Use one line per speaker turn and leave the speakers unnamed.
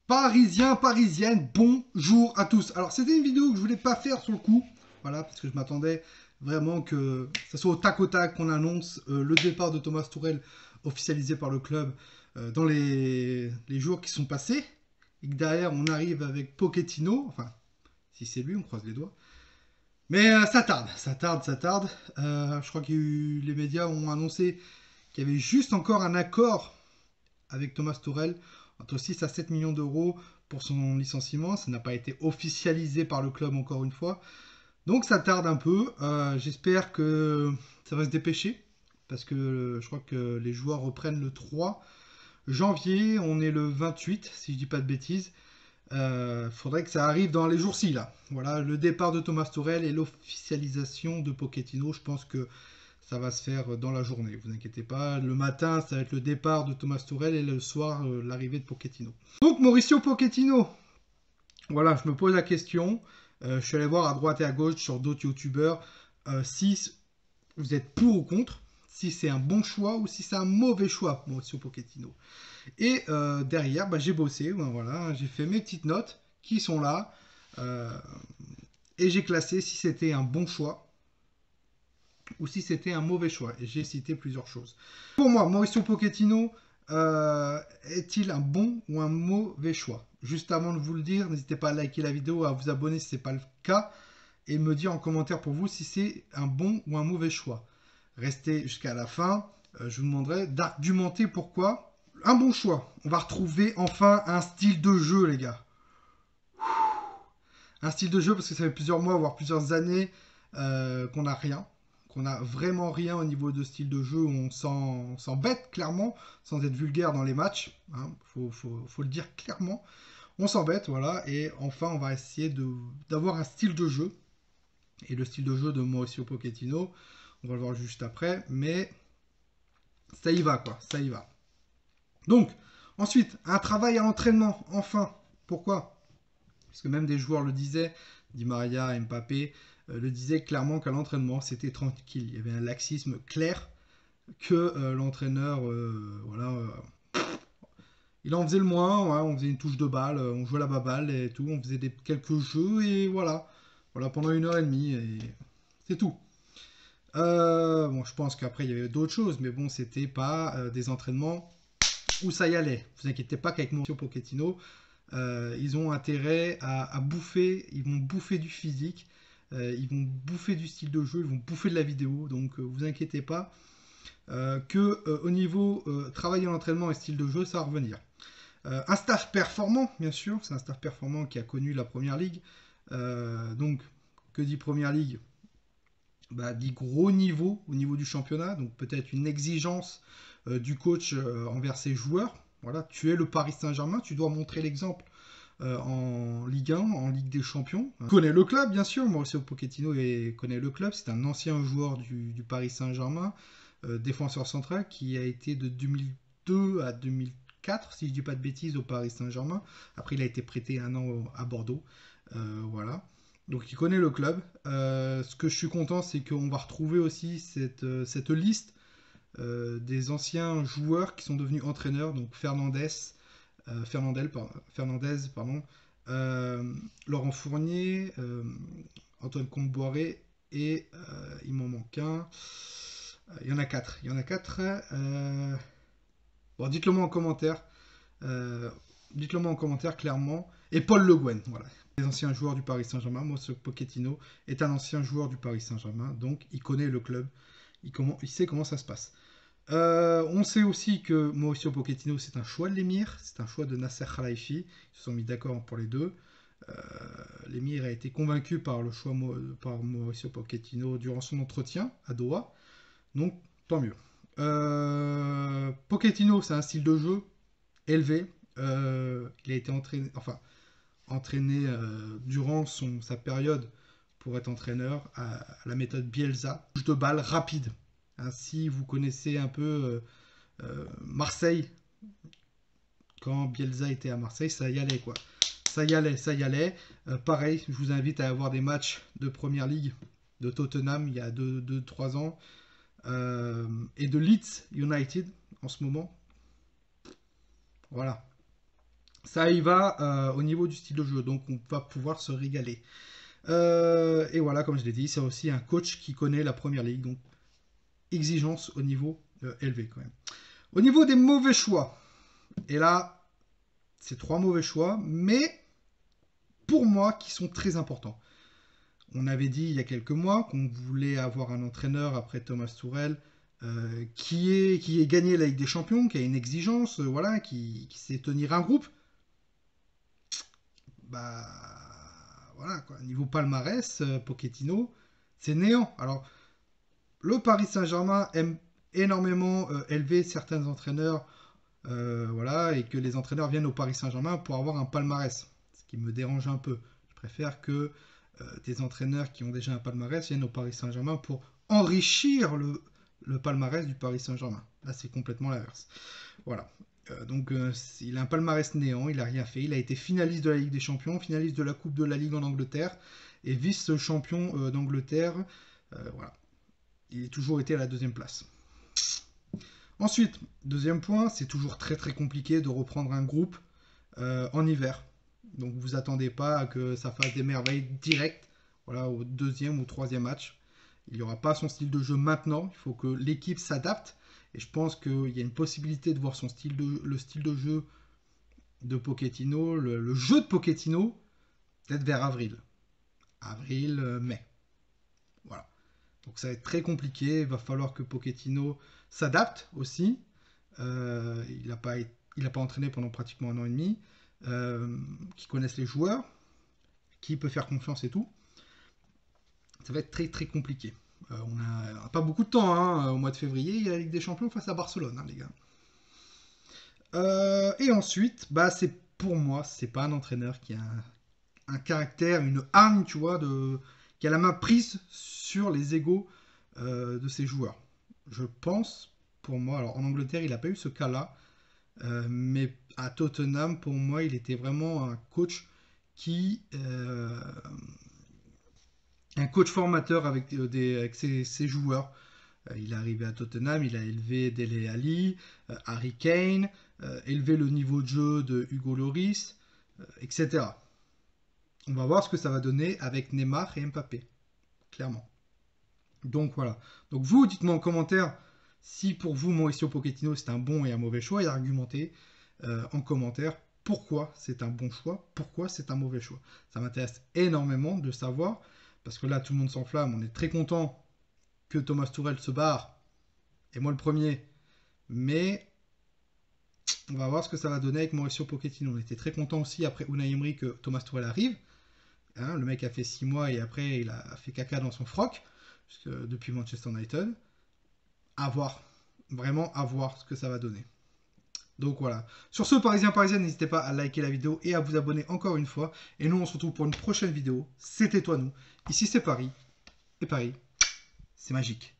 Parisiens, parisiennes, bonjour à tous. Alors c'était une vidéo que je voulais pas faire sur le coup, voilà, parce que je m'attendais vraiment que ça soit au tac qu'on annonce le départ de Thomas Tuchel officialisé par le club dans les jours qui sont passés, et que derrière on arrive avec Pochettino, enfin si c'est lui, on croise les doigts. Mais ça tarde, ça tarde, ça tarde. Je crois que les médias ont annoncé qu'il y avait juste encore un accord avec Thomas Tuchel entre 6 à 7 millions d'euros pour son licenciement. Ça n'a pas été officialisé par le club encore une fois. Donc ça tarde un peu. J'espère que ça va se dépêcher. Parce que je crois que les joueurs reprennent le 3 janvier. On est le 28, si je dis pas de bêtises. Faudrait que ça arrive dans les jours-ci là. Voilà, le départ de Thomas Tuchel et l'officialisation de Pochettino. Je pense que ça va se faire dans la journée, vous inquiétez pas. Le matin, ça va être le départ de Thomas Tuchel et le soir, l'arrivée de Pochettino. Donc, Mauricio Pochettino, voilà, je me pose la question. Je suis allé voir à droite et à gauche sur d'autres youtubeurs si vous êtes pour ou contre, si c'est un bon choix ou si c'est un mauvais choix, Mauricio Pochettino. Et derrière, j'ai bossé, voilà, j'ai fait mes petites notes qui sont là et j'ai classé si c'était un bon choix ou si c'était un mauvais choix. Et j'ai cité plusieurs choses. Pour moi, Mauricio Pochettino est-il un bon ou un mauvais choix? Juste avant de vous le dire, n'hésitez pas à liker la vidéo, à vous abonner si ce n'est pas le cas, et me dire en commentaire pour vous si c'est un bon ou un mauvais choix. Restez jusqu'à la fin, je vous demanderai d'argumenter pourquoi. Un bon choix. On va retrouver enfin un style de jeu, les gars. Un style de jeu parce que ça fait plusieurs mois, voire plusieurs années qu'on n'a rien. Qu'on a vraiment rien au niveau de style de jeu. On s'embête clairement, sans être vulgaire dans les matchs. Hein, faut le dire clairement. On s'embête, voilà. Et enfin, on va essayer d'avoir un style de jeu. Et le style de jeu de Mauricio Pochettino, on va le voir juste après. Mais ça y va, quoi. Ça y va. Donc, ensuite, un travail à l'entraînement. Enfin, pourquoi? Parce que même des joueurs le disaient, Di Maria, Mbappé, le disaient clairement qu'à l'entraînement, c'était tranquille. Il y avait un laxisme clair que l'entraîneur, voilà, il en faisait le moins. Ouais, on faisait une touche de balle, on jouait la baballe et tout. On faisait quelques jeux et voilà. Voilà, pendant 1 heure et demie. Et c'est tout. Bon, je pense qu'après, il y avait d'autres choses. Mais bon, c'était pas des entraînements où ça y allait. Vous inquiétez pas qu'avec Mauricio Pochettino, ils ont intérêt à bouffer, ils vont bouffer du physique, ils vont bouffer du style de jeu, ils vont bouffer de la vidéo, donc vous inquiétez pas que au niveau travail en entraînement et style de jeu, ça va revenir. Un staff performant, bien sûr, c'est un staff performant qui a connu la Première Ligue, donc que dit Première Ligue, dit gros niveau au niveau du championnat, donc peut-être une exigence du coach envers ses joueurs. Voilà, tu es le Paris Saint-Germain, tu dois montrer l'exemple en Ligue 1, en Ligue des Champions. Il connaît le club, bien sûr. Mauricio Pochettino connaît le club. C'est un ancien joueur du Paris Saint-Germain, défenseur central, qui a été de 2002 à 2004, si je ne dis pas de bêtises, au Paris Saint-Germain. Après, il a été prêté 1 an à Bordeaux. Voilà. Donc, il connaît le club. Ce que je suis content, c'est qu'on va retrouver aussi cette liste des anciens joueurs qui sont devenus entraîneurs. Donc, Fernandez, pardon, Laurent Fournier, Antoine Comboiré et il m'en manque un. Il y en a 4. Il y en a 4. Bon, dites-le moi en commentaire. Dites-le moi en commentaire clairement. Et Paul Le Guen, voilà. Les anciens joueurs du Paris Saint-Germain. Mauricio Pochettino est un ancien joueur du Paris Saint-Germain, donc il connaît le club. Il sait comment ça se passe. On sait aussi que Mauricio Pochettino, c'est un choix de l'émir, c'est un choix de Nasser Khelaifi. Ils se sont mis d'accord pour les deux. L'émir a été convaincu par le choix par Mauricio Pochettino durant son entretien à Doha. Donc, tant mieux. Pochettino, c'est un style de jeu élevé. Il a été entraîné durant sa période pour être entraîneur à la méthode Bielsa. Touche de balle rapide. Ainsi, vous connaissez un peu Marseille. Quand Bielsa était à Marseille, ça y allait quoi. Ça y allait, ça y allait. Pareil, je vous invite à avoir des matchs de Première Ligue de Tottenham il y a 2-3 ans et de Leeds United en ce moment. Voilà. Ça y va au niveau du style de jeu, donc on va pouvoir se régaler. Et voilà, comme je l'ai dit, c'est aussi un coach qui connaît la première ligue, donc exigence au niveau élevé quand même. Au niveau des mauvais choix, et là, c'est 3 mauvais choix, mais pour moi qui sont très importants. On avait dit il y a quelques mois qu'on voulait avoir un entraîneur après Thomas Tuchel qui ait gagné la Ligue des Champions, qui a une exigence, voilà, qui sait tenir un groupe. Bah voilà quoi. Niveau palmarès, Pochettino, c'est néant. Alors le Paris Saint-Germain aime énormément élever certains entraîneurs, voilà, et que les entraîneurs viennent au Paris Saint-Germain pour avoir un palmarès. Ce qui me dérange un peu. Je préfère que des entraîneurs qui ont déjà un palmarès viennent au Paris Saint-Germain pour enrichir le palmarès du Paris Saint-Germain. Là, c'est complètement l'inverse. Voilà. Donc, il a un palmarès néant, il n'a rien fait. Il a été finaliste de la Ligue des Champions, finaliste de la Coupe de la Ligue en Angleterre et vice-champion d'Angleterre. Voilà. Il a toujours été à la deuxième place. Ensuite, deuxième point, c'est toujours très très compliqué de reprendre un groupe en hiver. Donc vous attendez pas à que ça fasse des merveilles directes, voilà, au deuxième ou troisième match. Il n'y aura pas son style de jeu maintenant. Il faut que l'équipe s'adapte. Et je pense qu'il y a une possibilité de voir le style de jeu de Pochettino, le jeu de Pochettino, peut-être vers avril. Avril, mai. Voilà. Donc ça va être très compliqué. Il va falloir que Pochettino s'adapte aussi. Il n'a pas entraîné pendant pratiquement 1 an et demi. Qui connaissent les joueurs, qui peut faire confiance et tout. Ça va être très très compliqué. On n'a pas beaucoup de temps, hein. Au mois de février, il y a la Ligue des Champions face à Barcelone, hein, les gars. Et ensuite, bah, pour moi, c'est pas un entraîneur qui a un caractère, une hargne, tu vois, qui a la main prise sur les égos de ses joueurs. Je pense, pour moi, alors en Angleterre, il n'a pas eu ce cas-là, mais à Tottenham, pour moi, il était vraiment un coach un coach formateur avec ses joueurs. Il est arrivé à Tottenham, il a élevé Dele Alli, Harry Kane, élevé le niveau de jeu de Hugo Lloris, etc. On va voir ce que ça va donner avec Neymar et Mbappé, clairement. Donc voilà. Donc vous, dites-moi en commentaire si pour vous Mauricio Pochettino c'est un bon et un mauvais choix et argumentez en commentaire pourquoi c'est un bon choix, pourquoi c'est un mauvais choix. Ça m'intéresse énormément de savoir parce que là tout le monde s'enflamme, on est très content que Thomas Tuchel se barre et moi le premier, mais on va voir ce que ça va donner avec Mauricio Pochettino. On était très content aussi après Unai Emery que Thomas Tuchel arrive. Hein, le mec a fait 6 mois et après il a fait caca dans son froc depuis Manchester United. À voir, vraiment à voir ce que ça va donner. Donc voilà. Sur ce, Parisiens, n'hésitez pas à liker la vidéo et à vous abonner encore une fois. Et nous, on se retrouve pour une prochaine vidéo. C'était toi, nous. Ici, c'est Paris. Et Paris, c'est magique.